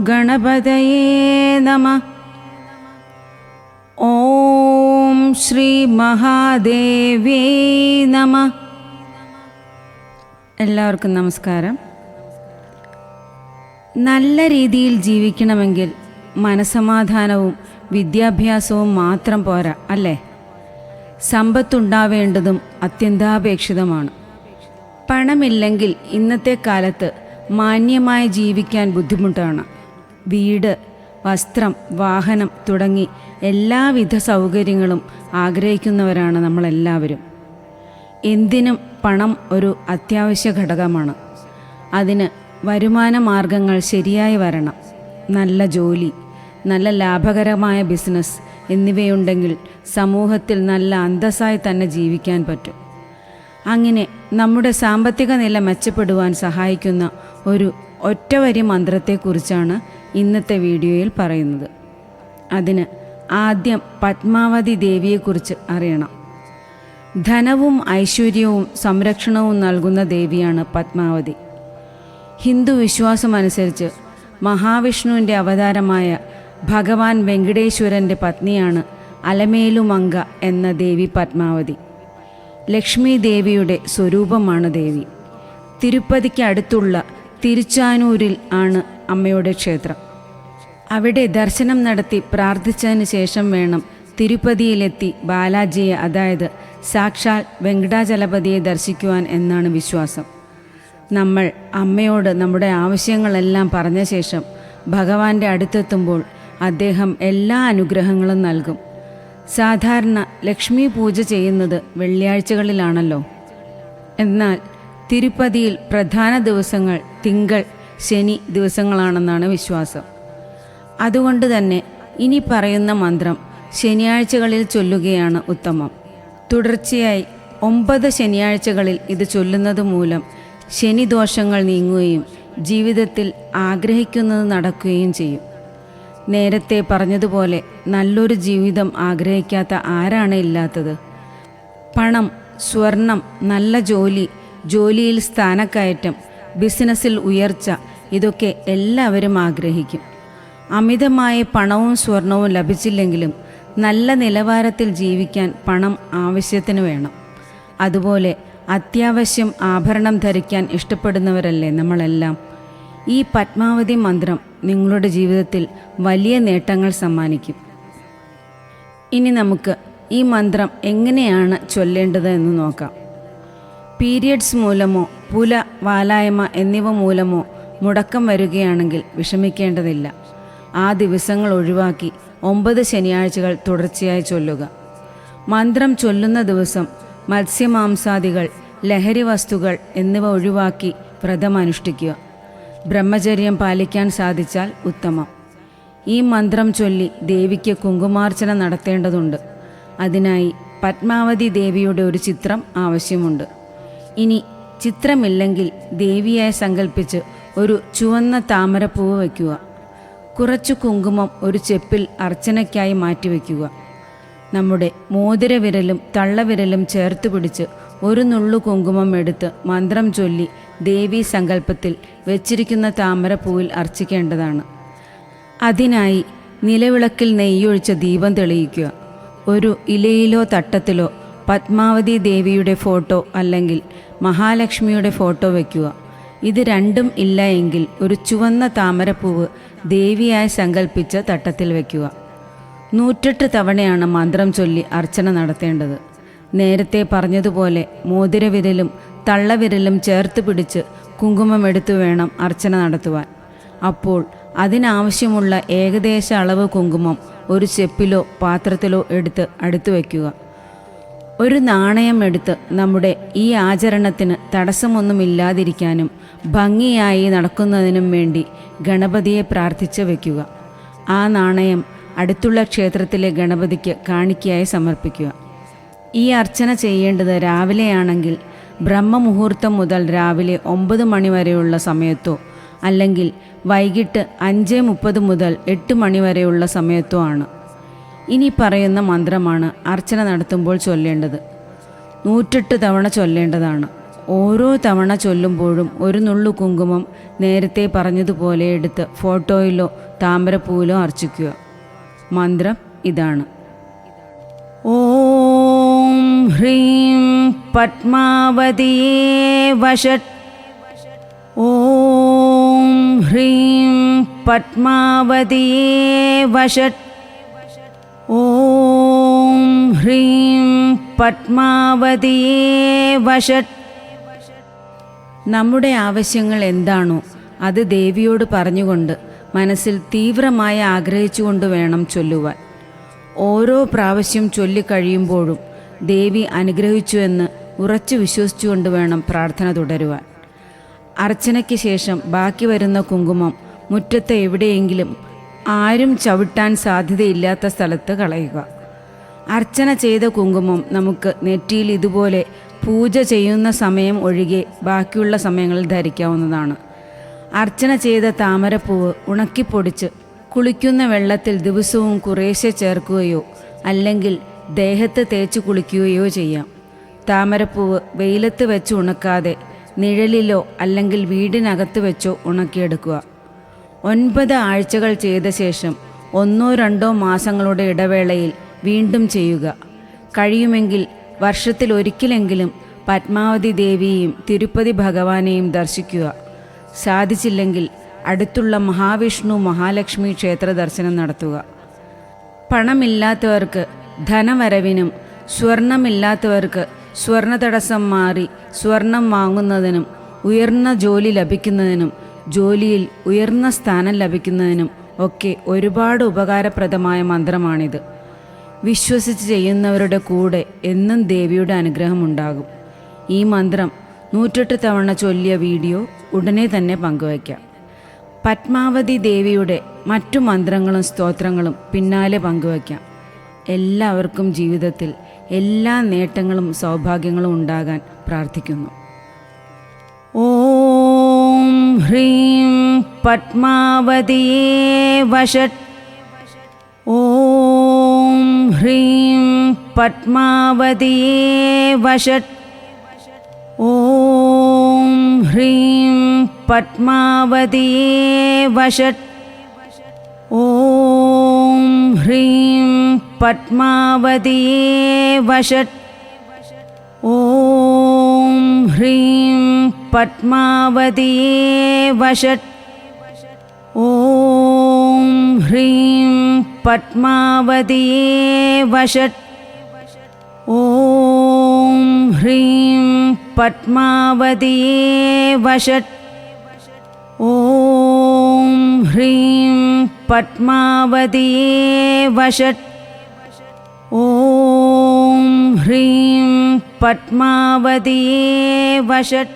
ഗണപതയേ നമഃ. ഓം ശ്രീ മഹാദേവ്യേ നമഃ. എല്ലാവർക്കും നമസ്കാരം. നല്ല രീതിയിൽ ജീവിക്കണമെങ്കിൽ മനസ്സമാധാനവും വിദ്യാഭ്യാസവും മാത്രം പോരാ, അല്ലേ? സമ്പത്തുണ്ടാവേണ്ടതും അത്യന്താപേക്ഷിതമാണ്. പണമില്ലെങ്കിൽ ഇന്നത്തെ കാലത്ത് മാന്യമായി ജീവിക്കാൻ ബുദ്ധിമുട്ടാണ്. വീട്, വസ്ത്രം, വാഹനം തുടങ്ങി എല്ലാവിധ സൗകര്യങ്ങളും ആഗ്രഹിക്കുന്നവരാണ് നമ്മളെല്ലാവരും. എന്തിനും പണം ഒരു അത്യാവശ്യ ഘടകമാണ്. അതിന് വരുമാന മാർഗങ്ങൾ ശരിയായി വരണം. നല്ല ജോലി, നല്ല ലാഭകരമായ ബിസിനസ് എന്നിവയുണ്ടെങ്കിൽ സമൂഹത്തിൽ നല്ല അന്തസ്സായി തന്നെ ജീവിക്കാൻ പറ്റും. അങ്ങനെ നമ്മുടെ സാമ്പത്തിക നില മെച്ചപ്പെടുവാൻ സഹായിക്കുന്ന ഒരു ഒറ്റവരി മന്ത്രത്തെക്കുറിച്ചാണ് ഇന്നത്തെ വീഡിയോയിൽ പറയുന്നത്. അതിന് ആദ്യം പത്മാവതി ദേവിയെക്കുറിച്ച് അറിയണം. ധനവും ഐശ്വര്യവും സംരക്ഷണവും നൽകുന്ന ദേവിയാണ് പത്മാവതി. ഹിന്ദു വിശ്വാസമനുസരിച്ച് മഹാവിഷ്ണുവിൻ്റെ അവതാരമായ ഭഗവാൻ വെങ്കടേശ്വരൻ്റെ പത്നിയാണ് അലമേലുമങ്ക എന്ന ദേവി പത്മാവതി. ലക്ഷ്മി ദേവിയുടെ സ്വരൂപമാണ് ദേവി. തിരുപ്പതിക്ക് അടുത്തുള്ള തിരുച്ചാനൂരിൽ ആണ് അമ്മയുടെ ക്ഷേത്രം. അവിടെ ദർശനം നടത്തി പ്രാർത്ഥിച്ചതിന് ശേഷം വേണം തിരുപ്പതിയിലെത്തി ബാലാജിയെ, അതായത് സാക്ഷാൽ വെങ്കടാചലപതിയെ ദർശിക്കുവാൻ എന്നാണ് വിശ്വാസം. നമ്മൾ അമ്മയോട് നമ്മുടെ ആവശ്യങ്ങളെല്ലാം പറഞ്ഞ ശേഷം ഭഗവാന്റെ അടുത്തെത്തുമ്പോൾ അദ്ദേഹം എല്ലാ അനുഗ്രഹങ്ങളും നൽകും. സാധാരണ ലക്ഷ്മി പൂജ ചെയ്യുന്നത് വെള്ളിയാഴ്ചകളിലാണല്ലോ. എന്നാൽ തിരുപ്പതിയിൽ പ്രധാന ദിവസങ്ങൾ തിങ്കൾ, ശനി ദിവസങ്ങളാണെന്നാണ് വിശ്വാസം. അതുകൊണ്ട് തന്നെ ഇനി പറയുന്ന മന്ത്രം ശനിയാഴ്ചകളിൽ ചൊല്ലുകയാണ് ഉത്തമം. തുടർച്ചയായി 9 ശനിയാഴ്ചകളിൽ ഇത് ചൊല്ലുന്നത് മൂലം ശനിദോഷങ്ങൾ നീങ്ങുകയും ജീവിതത്തിൽ ആഗ്രഹിക്കുന്നത് നടക്കുകയും ചെയ്യും. നേരത്തെ പറഞ്ഞതുപോലെ നല്ലൊരു ജീവിതം ആഗ്രഹിക്കാത്ത ആരാണ് ഇല്ലാത്തത്? പണം, സ്വർണം, നല്ല ജോലി, ജോലിയിൽ സ്ഥാനക്കയറ്റം, ബിസിനസ്സിൽ ഉയർച്ച, ഇതൊക്കെ എല്ലാവരും ആഗ്രഹിക്കും. അമിതമായ പണവും സ്വർണവും ലഭിച്ചില്ലെങ്കിലും നല്ല നിലവാരത്തിൽ ജീവിക്കാൻ പണം ആവശ്യത്തിന് വേണം. അതുപോലെ അത്യാവശ്യം ആഭരണം ധരിക്കാൻ ഇഷ്ടപ്പെടുന്നവരല്ലേ നമ്മളെല്ലാം. ഈ പത്മാവതി മന്ത്രം നിങ്ങളുടെ ജീവിതത്തിൽ വലിയ നേട്ടങ്ങൾ സമ്മാനിക്കും. ഇനി നമുക്ക് ഈ മന്ത്രം എങ്ങനെയാണ് ചൊല്ലേണ്ടത് എന്ന് നോക്കാം. പീരിയഡ്സ് മൂലമോ പുല, വാലായ്മ എന്നിവ മൂലമോ മുടക്കം വരികയാണെങ്കിൽ വിഷമിക്കേണ്ടതില്ല. ആ ദിവസങ്ങൾ ഒഴിവാക്കി 9 ശനിയാഴ്ചകൾ തുടർച്ചയായി ചൊല്ലുക. മന്ത്രം ചൊല്ലുന്ന ദിവസം മത്സ്യമാംസാദികൾ, ലഹരി വസ്തുക്കൾ എന്നിവ ഒഴിവാക്കി വ്രതം അനുഷ്ഠിക്കുക. ബ്രഹ്മചര്യം പാലിക്കാൻ സാധിച്ചാൽ ഉത്തമം. ഈ മന്ത്രം ചൊല്ലി ദേവിക്ക് കുങ്കുമാർച്ചന നടത്തേണ്ടതുണ്ട്. അതിനായി പത്മാവതി ദേവിയുടെ ഒരു ചിത്രം ആവശ്യമുണ്ട്. ഇനി ചിത്രമില്ലെങ്കിൽ ദേവിയായി സങ്കല്പിച്ച് ഒരു ചുവന്ന താമരപ്പൂവ് വയ്ക്കുക. കുറച്ചു കുങ്കുമം ഒരു ചെപ്പിൽ അർച്ചനയ്ക്കായി മാറ്റിവെക്കുക. നമ്മുടെ മോതിരവിരലും തള്ളവിരലും ചേർത്ത് പിടിച്ച് ഒരു നുള്ളു കുങ്കുമം എടുത്ത് മന്ത്രം ചൊല്ലി ദേവീ സങ്കല്പത്തിൽ വെച്ചിരിക്കുന്ന താമരപ്പൂവിൽ അർച്ചിക്കേണ്ടതാണ്. അതിനായി നിലവിളക്കിൽ നെയ്യൊഴിച്ച ദീപം തെളിയിക്കുക. ഒരു ഇലയിലോ തട്ടത്തിലോ പത്മാവതി ദേവിയുടെ ഫോട്ടോ അല്ലെങ്കിൽ മഹാലക്ഷ്മിയുടെ ഫോട്ടോ വയ്ക്കുക. ഇത് രണ്ടും ഇല്ല എങ്കിൽ ഒരു ചുവന്ന താമരപ്പൂവ് ദേവിയായി സങ്കല്പിച്ച് തട്ടത്തിൽ വയ്ക്കുക. 108 തവണയാണ് മന്ത്രം ചൊല്ലി അർച്ചന നടത്തേണ്ടത്. നേരത്തെ പറഞ്ഞതുപോലെ മോതിരവിരലും തള്ളവിരലും ചേർത്ത് പിടിച്ച് കുങ്കുമമെടുത്തു വേണം അർച്ചന നടത്തുവാൻ. അപ്പോൾ അതിനാവശ്യമുള്ള ഏകദേശ അളവ് കുങ്കുമം ഒരു ചെപ്പിലോ പാത്രത്തിലോ എടുത്ത് അടുത്തു വയ്ക്കുക. ഒരു നാണയം എടുത്ത് നമ്മുടെ ഈ ആചരണത്തിന് തടസ്സമൊന്നുമില്ലാതിരിക്കാനും ഭംഗിയായി നടക്കുന്നതിനും വേണ്ടി ഗണപതിയെ പ്രാർത്ഥിച്ച് വയ്ക്കുക. ആ നാണയം അടുത്തുള്ള ക്ഷേത്രത്തിലെ ഗണപതിക്ക് കാണിക്കയായി സമർപ്പിക്കുക. ഈ അർച്ചന ചെയ്യേണ്ടത് രാവിലെയാണെങ്കിൽ ബ്രഹ്മമുഹൂർത്തം മുതൽ രാവിലെ 9 മണി വരെയുള്ള സമയത്തോ അല്ലെങ്കിൽ വൈകിട്ട് 5:30 മുതൽ 8 മണി വരെയുള്ള സമയത്തോ ആണ്. ഇനി പറയുന്ന മന്ത്രമാണ് അർച്ചന നടത്തുമ്പോൾ ചൊല്ലേണ്ടത്. 108 തവണ ചൊല്ലേണ്ടതാണ്. ഓരോ തവണ ചൊല്ലുമ്പോഴും ഒരു നുള്ളു കുങ്കുമം നേരത്തെ പറഞ്ഞതുപോലെ എടുത്ത് ഫോട്ടോയിലോ താമരപ്പൂവിലോ അർച്ചിക്കുക. മന്ത്രം ഇതാണ്: ഓം ഹ്രീം പത്മാവതിയേ വഷട്ട്. ഓം ഹ്രീം പത്മാവതിയേ വഷട്ട്. ഓം ഹ്രീം പത്മാവതിയേ വഷട്ട്. നമ്മുടെ ആവശ്യങ്ങൾ എന്താണോ അത് ദേവിയോട് പറഞ്ഞുകൊണ്ട് മനസ്സിൽ തീവ്രമായി ആഗ്രഹിച്ചുകൊണ്ട് വേണം ചൊല്ലുവാൻ. ഓരോ പ്രാവശ്യം ചൊല്ലിക്കഴിയുമ്പോഴും ദേവി അനുഗ്രഹിച്ചുവെന്ന് ഉറച്ചു വിശ്വസിച്ചുകൊണ്ട് വേണം പ്രാർത്ഥന തുടരുവാൻ. അർച്ചനയ്ക്ക് ശേഷം ബാക്കി വരുന്ന കുങ്കുമം മുറ്റത്ത് എവിടെയെങ്കിലും ആരും ചവിട്ടാൻ സാധ്യതയില്ലാത്ത സ്ഥലത്ത് കളയുക. അർച്ചന ചെയ്ത കുങ്കുമം നമുക്ക് നെറ്റിയിൽ ഇതുപോലെ പൂജ ചെയ്യുന്ന സമയം ഒഴികെ ബാക്കിയുള്ള സമയങ്ങളിൽ ധരിക്കാവുന്നതാണ്. അർച്ചന ചെയ്ത താമരപ്പൂവ് ഉണക്കിപ്പൊടിച്ച് കുളിക്കുന്ന വെള്ളത്തിൽ ദിവസവും കുറേശ്ശെ ചേർക്കുകയോ അല്ലെങ്കിൽ ദേഹത്ത് തേച്ച് കുളിക്കുകയോ ചെയ്യാം. താമരപ്പൂവ് വെയിലത്ത് വെച്ച് ഉണക്കാതെ നിഴലിലോ അല്ലെങ്കിൽ വീടിനകത്ത് വെച്ചോ ഉണക്കിയെടുക്കുക. 9 ആഴ്ചകൾ ചെയ്ത ശേഷം 1-2 മാസങ്ങളുടെ ഇടവേളയിൽ വീണ്ടും ചെയ്യുക. കഴിയുമെങ്കിൽ വർഷത്തിലൊരിക്കലെങ്കിലും പത്മാവതി ദേവിയെയും തിരുപ്പതി ഭഗവാനെയും ദർശിക്കുക. സാധിച്ചില്ലെങ്കിൽ അടുത്തുള്ള മഹാവിഷ്ണു മഹാലക്ഷ്മി ക്ഷേത്ര ദർശനം നടത്തുക. പണമില്ലാത്തവർക്ക് ധനവരവിനും സ്വർണമില്ലാത്തവർക്ക് സ്വർണ്ണ തടസ്സം മാറി സ്വർണം വാങ്ങുന്നതിനും ഉയർന്ന ജോലി ലഭിക്കുന്നതിനും ജോലിയിൽ ഉയർന്ന സ്ഥാനം ലഭിക്കുന്നതിനും ഒക്കെ ഒരുപാട് ഉപകാരപ്രദമായ മന്ത്രമാണിത്. വിശ്വസിച്ച് ചെയ്യുന്നവരുടെ കൂടെ എന്നും ദേവിയുടെ അനുഗ്രഹമുണ്ടാകും. ഈ മന്ത്രം 108 തവണ ചൊല്ലിയ വീഡിയോ ഉടനെ തന്നെ പങ്കുവയ്ക്കാം. പത്മാവതി ദേവിയുടെ മറ്റു മന്ത്രങ്ങളും സ്തോത്രങ്ങളും പിന്നാലെ പങ്കുവയ്ക്കാം. എല്ലാവർക്കും ജീവിതത്തിൽ എല്ലാ നേട്ടങ്ങളും സൗഭാഗ്യങ്ങളും ഉണ്ടാകാൻ പ്രാർത്ഥിക്കുന്നു. ഓം ഹ്രീം പത്മാവതിയേ വഷട്ട്. ഓം ഹ്രീം പത്മാവതിയേ വഷട്ട്. ഓം ഹ്രീം പത്മാവതിയേ വഷട്ട്. ഓം ഹ്രീം പത്മാവതിയേ വഷട്ട്. ഓം ഹ്രീം പത്മാവതിയേ വഷട്ട്. ഓം ഹ്രീം പത്മാവതിയേ വഷട്ട്. ഓം ഹ്രീം പത്മാവതിയേ വഷട്ട്. ഓം ഹ്രീം പത്മാവതിയേ വഷട്ട്. ഓം ഹ്രീം പത്മാവതിയേ വഷട്ട്.